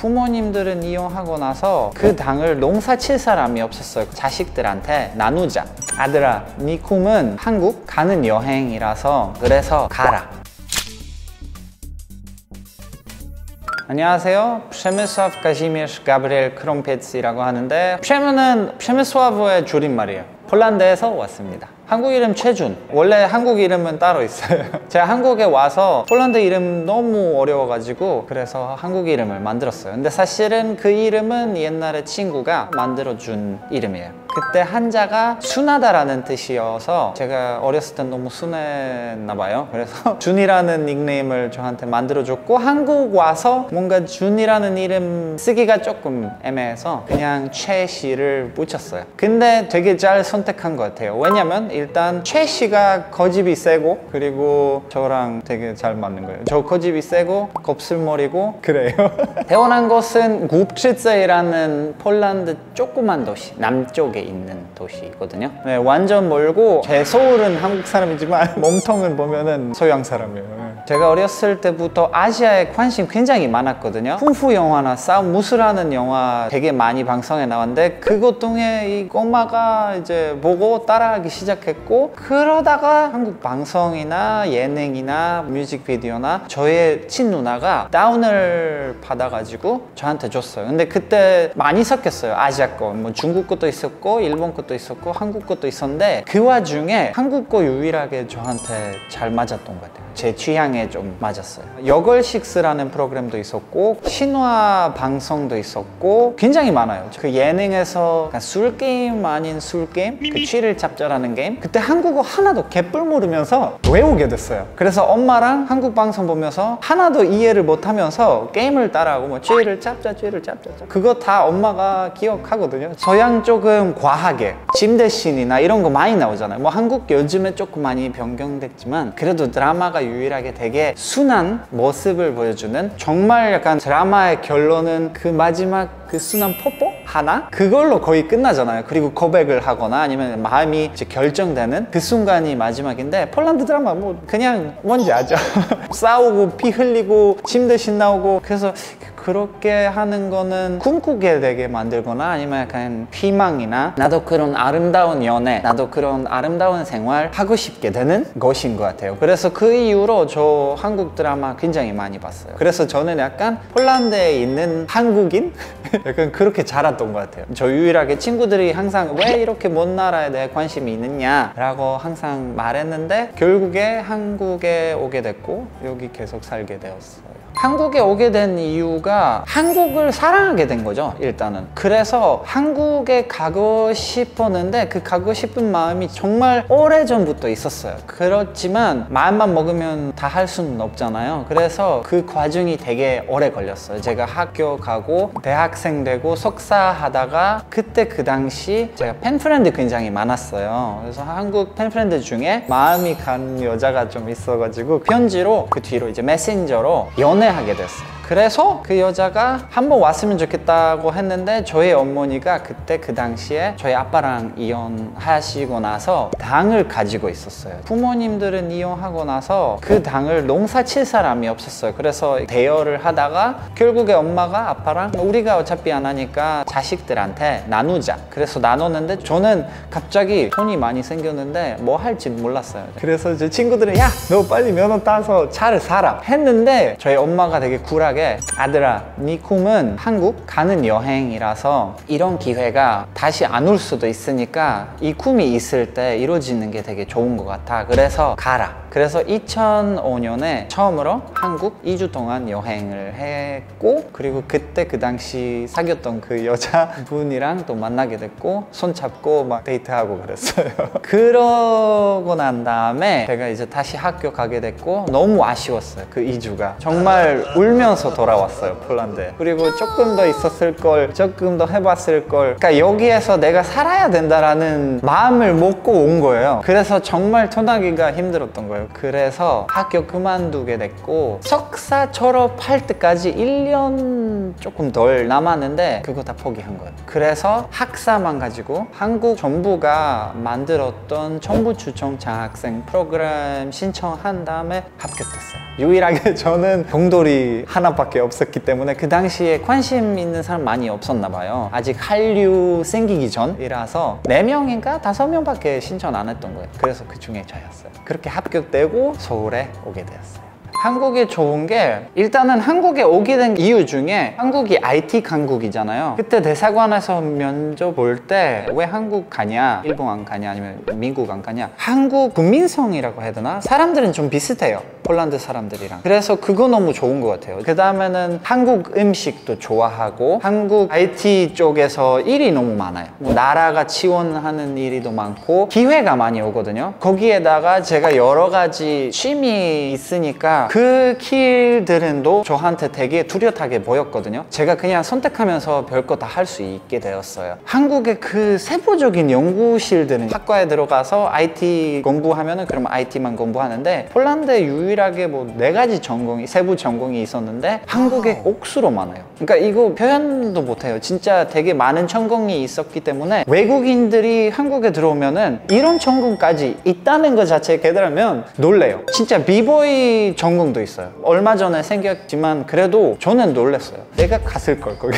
부모님들은 이혼하고 나서 그 당을 농사 칠 사람이 없었어요. 자식들한테 나누자. 아들아, 네 꿈은 한국 가는 여행이라서 그래서 가라. 안녕하세요. Przemysław Kazimierz Gabriel Krąpiec이라고 하는데 przemys는 przemysław의 줄임말이에요. 폴란드에서 왔습니다. 한국 이름 최준. 원래 한국 이름은 따로 있어요. 제가 한국에 와서 폴란드 이름 너무 어려워가지고 그래서 한국 이름을 만들었어요. 근데 사실은 그 이름은 옛날에 친구가 만들어준 이름이에요. 그때 한자가 순하다라는 뜻이어서 제가 어렸을 땐 너무 순했나 봐요. 그래서 준이라는 닉네임을 저한테 만들어줬고, 한국 와서 뭔가 준이라는 이름 쓰기가 조금 애매해서 그냥 최씨를 붙였어요. 근데 되게 잘 선택한 것 같아요. 왜냐면 일단 최씨가 거집이 세고, 그리고 저랑 되게 잘 맞는 거예요. 저 거집이 세고 곱슬머리고 그래요. 태어난 곳은 구브치츠라는 폴란드 조그만 도시, 남쪽에 있는 도시거든요. 네, 완전 멀고 제 서울은 한국 사람이지만 몸통을 보면은 서양 사람이에요. 제가 어렸을 때부터 아시아에 관심 굉장히 많았거든요. 쿵푸 영화나 싸움 무술하는 영화 되게 많이 방송에 나왔는데 그것 중에 이 꼬마가 이제 보고 따라하기 시작했고, 그러다가 한국 방송이나 예능이나 뮤직비디오나 저의 친누나가 다운을 받아가지고 저한테 줬어요. 근데 그때 많이 섞였어요. 아시아 거, 뭐 중국 것도 있었고 일본 것도 있었고 한국 것도 있었는데 그 와중에 한국 거 유일하게 저한테 잘 맞았던 것 같아요. 제 취향에 좀 맞았어요. 여걸식스라는 프로그램도 있었고 신화 방송도 있었고 굉장히 많아요. 그 예능에서 술게임 아닌 술게임, 그 취를 잡자라는 게임, 그때 한국어 하나도 개뿔 모르면서 외우게 됐어요. 그래서 엄마랑 한국 방송 보면서 하나도 이해를 못하면서 게임을 따라하고 뭐 취를 잡자 그거 다 엄마가 기억하거든요. 서양 쪽은 과하게 짐대신이나 이런 거 많이 나오잖아요. 뭐 한국 요즘에 조금 많이 변경됐지만 그래도 드라마가 유일하게 되게 순한 모습을 보여주는, 정말 약간 드라마의 결론은 그 마지막 그 순한 뽀뽀 하나? 그걸로 거의 끝나잖아요. 그리고 고백을 하거나 아니면 마음이 이제 결정되는 그 순간이 마지막인데, 폴란드 드라마 뭐 그냥 뭔지 아죠? 싸우고 피 흘리고 침대신 나오고, 그래서 그렇게 하는 거는 꿈꾸게 되게 만들거나 아니면 약간 희망이나 나도 그런 아름다운 연애, 나도 그런 아름다운 생활 하고 싶게 되는 것인 것 같아요. 그래서 그 이후로 저 한국 드라마 굉장히 많이 봤어요. 그래서 저는 약간 폴란드에 있는 한국인? 약간 그렇게 자랐던 것 같아요. 저 유일하게 친구들이 항상 왜 이렇게 먼 나라에 대해 관심이 있느냐 라고 항상 말했는데 결국에 한국에 오게 됐고 여기 계속 살게 되었어요. 한국에 오게 된 이유가 한국을 사랑하게 된 거죠, 일단은. 그래서 한국에 가고 싶었는데 그 가고 싶은 마음이 정말 오래전부터 있었어요. 그렇지만 마음만 먹으면 다 할 수는 없잖아요. 그래서 그 과정이 되게 오래 걸렸어요. 제가 학교 가고 대학생 되고 석사 하다가 그때 그 당시 제가 팬프렌드 굉장히 많았어요. 그래서 한국 팬프렌드 중에 마음이 간 여자가 좀 있어가지고 편지로 그 뒤로 이제 메신저로 연애하게 됐어요. 그래서 그 여자가 한번 왔으면 좋겠다고 했는데 저희 어머니가 그때 그 당시에 저희 아빠랑 이혼하시고 나서 당을 가지고 있었어요. 부모님들은 이혼하고 나서 그 당을 농사 칠 사람이 없었어요. 그래서 대여를 하다가 결국에 엄마가 아빠랑 우리가 어차피 안 하니까 자식들한테 나누자. 그래서 나눴는데 저는 갑자기 돈이 많이 생겼는데 뭐 할지 몰랐어요. 그래서 제 친구들은 야, 너 빨리 면허 따서 차를 사라 했는데 저희 엄마가 되게 쿨하게 아들아, 네 꿈은 한국 가는 여행이라서 이런 기회가 다시 안 올 수도 있으니까 이 꿈이 있을 때 이루어지는 게 되게 좋은 것 같아. 그래서 가라. 그래서 2005년에 처음으로 한국 2주 동안 여행을 했고, 그리고 그때 그 당시 사귀었던 그 여자분이랑 또 만나게 됐고 손잡고 막 데이트하고 그랬어요. 그러고 난 다음에 제가 이제 다시 학교 가게 됐고 너무 아쉬웠어요. 그 2주가 정말 울면서 돌아왔어요, 폴란드에. 그리고 조금 더 있었을 걸, 조금 더 해봤을 걸. 그러니까 여기에서 내가 살아야 된다라는 마음을 먹고 온 거예요. 그래서 정말 떠나기가 힘들었던 거예요. 그래서 학교 그만두게 됐고 석사 졸업할 때까지 1년 조금 덜 남았는데 그거 다 포기한 거예요. 그래서 학사만 가지고 한국 정부가 만들었던 정부 추천 장학생 프로그램 신청한 다음에 합격됐어요. 유일하게 저는 동돌이 하나 하나밖에 없었기 때문에 그 당시에 관심 있는 사람 많이 없었나 봐요. 아직 한류 생기기 전이라서 4명인가 5명밖에 신청 안 했던 거예요. 그래서 그 중에 저였어요. 그렇게 합격되고 서울에 오게 되었어요. 한국이 좋은 게 일단은 한국에 오게 된 이유 중에 한국이 IT 강국이잖아요. 그때 대사관에서 면접 볼 때 왜 한국 가냐, 일본 안 가냐, 아니면 미국 안 가냐, 한국 국민성이라고 해야 되나? 사람들은 좀 비슷해요, 폴란드 사람들이랑. 그래서 그거 너무 좋은 것 같아요. 그 다음에는 한국 음식도 좋아하고 한국 IT 쪽에서 일이 너무 많아요. 뭐 나라가 지원하는 일이 더 많고 기회가 많이 오거든요. 거기에다가 제가 여러 가지 취미 있으니까 그 길들은 또 저한테 되게 뚜렷하게 보였거든요. 제가 그냥 선택하면서 별거 다 할 수 있게 되었어요. 한국의 그 세부적인 연구실들은 학과에 들어가서 IT 공부하면은 그럼 IT만 공부하는데 폴란드에 유일하게 뭐 4가지 전공이, 세부 전공이 있었는데 한국에 억수로 많아요. 그러니까 이거 표현도 못해요. 진짜 되게 많은 전공이 있었기 때문에 외국인들이 한국에 들어오면은 이런 전공까지 있다는 것 자체에 깨달으면 놀래요. 진짜 비보이 전공도 있어요. 얼마 전에 생겼지만 그래도 저는 놀랐어요. 내가 갔을 걸 거기.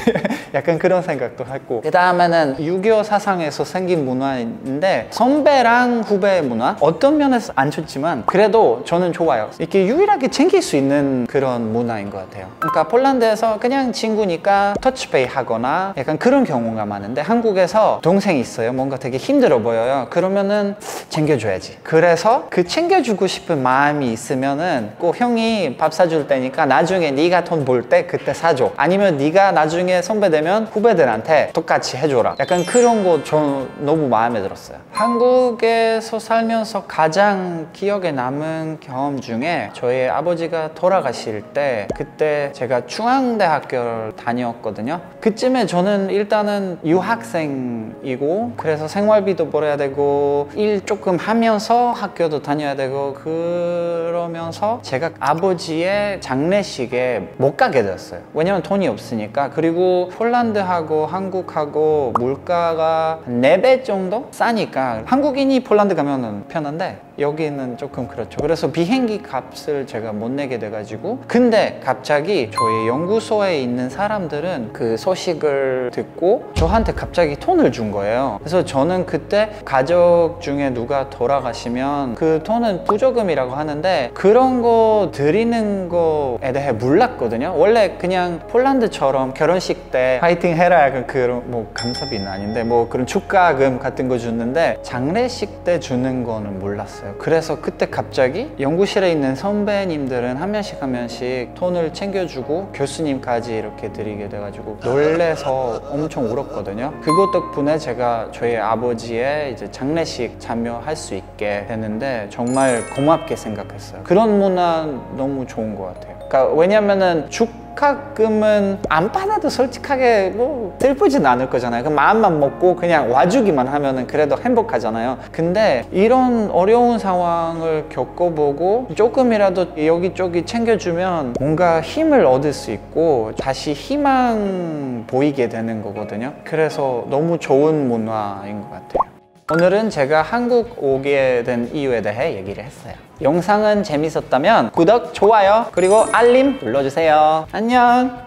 약간 그런 생각도 했고, 그 다음에는 6.25 사상에서 생긴 문화인데 선배랑 후배 문화, 어떤 면에서 안 좋지만 그래도 저는 좋아요. 이렇게 유일하게 챙길 수 있는 그런 문화인 것 같아요. 그러니까 폴란드에서 그냥 친구니까 터치페이 하거나 약간 그런 경우가 많은데 한국에서 동생이 있어요. 뭔가 되게 힘들어 보여요. 그러면은 챙겨줘야지. 그래서 그 챙겨주고 싶은 마음이 있으면은 꼭 형이 밥 사줄 때니까 나중에 네가 돈 벌 때 그때 사줘. 아니면 네가 나중에 선배 되면 후배들한테 똑같이 해줘라. 약간 그런 거 저 너무 마음에 들었어요. 한국에서 살면서 가장 기억에 남은 경험 중에 저희 아버지가 돌아가실 때 그때 제가 중앙대학교를 다녔거든요. 그쯤에 저는 일단은 유학생이고 그래서 생활비도 벌어야 되고 일 조금 하면서 학교도 다녀야 되고 그러면서 제가 아버지의 장례식에 못 가게 됐어요. 왜냐면 돈이 없으니까. 그리고 폴란드하고 한국하고 물가가 한 4배 정도 싸니까 한국인이 폴란드 가면은 편한데 여기는 조금 그렇죠. 그래서 비행기 값을 제가 못 내게 돼가지고, 근데 갑자기 저희 연구소에 있는 사람들은 그 소식을 듣고 저한테 갑자기 돈을 준 거예요. 그래서 저는 그때 가족 중에 누가 돌아가시면 그 돈은 부조금이라고 하는데 그런 거 드리는 거에 대해 몰랐거든요. 원래 그냥 폴란드처럼 결혼식 때 파이팅 해라 약간 그런 뭐 감사비는 아닌데 뭐 그런 축가금 같은 거 주는데 장례식 때 주는 거는 몰랐어요. 그래서 그때 갑자기 연구실에 있는 선배님들은 한 명씩 돈을 챙겨주고 교수님까지 이렇게 드리게 돼가지고 놀래서 엄청 울었거든요. 그것 덕분에 제가 저희 아버지의 이제 장례식 참여할 수 있게 됐는데 정말 고맙게 생각했어요. 그런 문화 너무 좋은 것 같아요. 그러니까 왜냐면은 축하금은 안 받아도 솔직하게 뭐 슬프진 않을 거잖아요. 그 마음만 먹고 그냥 와주기만 하면은 그래도 행복하잖아요. 근데 이런 어려운 상황을 겪어보고 조금이라도 여기저기 챙겨주면 뭔가 힘을 얻을 수 있고 다시 희망 보이게 되는 거거든요. 그래서 너무 좋은 문화인 것 같아요. 오늘은 제가 한국 오게 된 이유에 대해 얘기를 했어요. 영상은 재밌었다면 구독, 좋아요, 그리고 알림 눌러주세요. 안녕!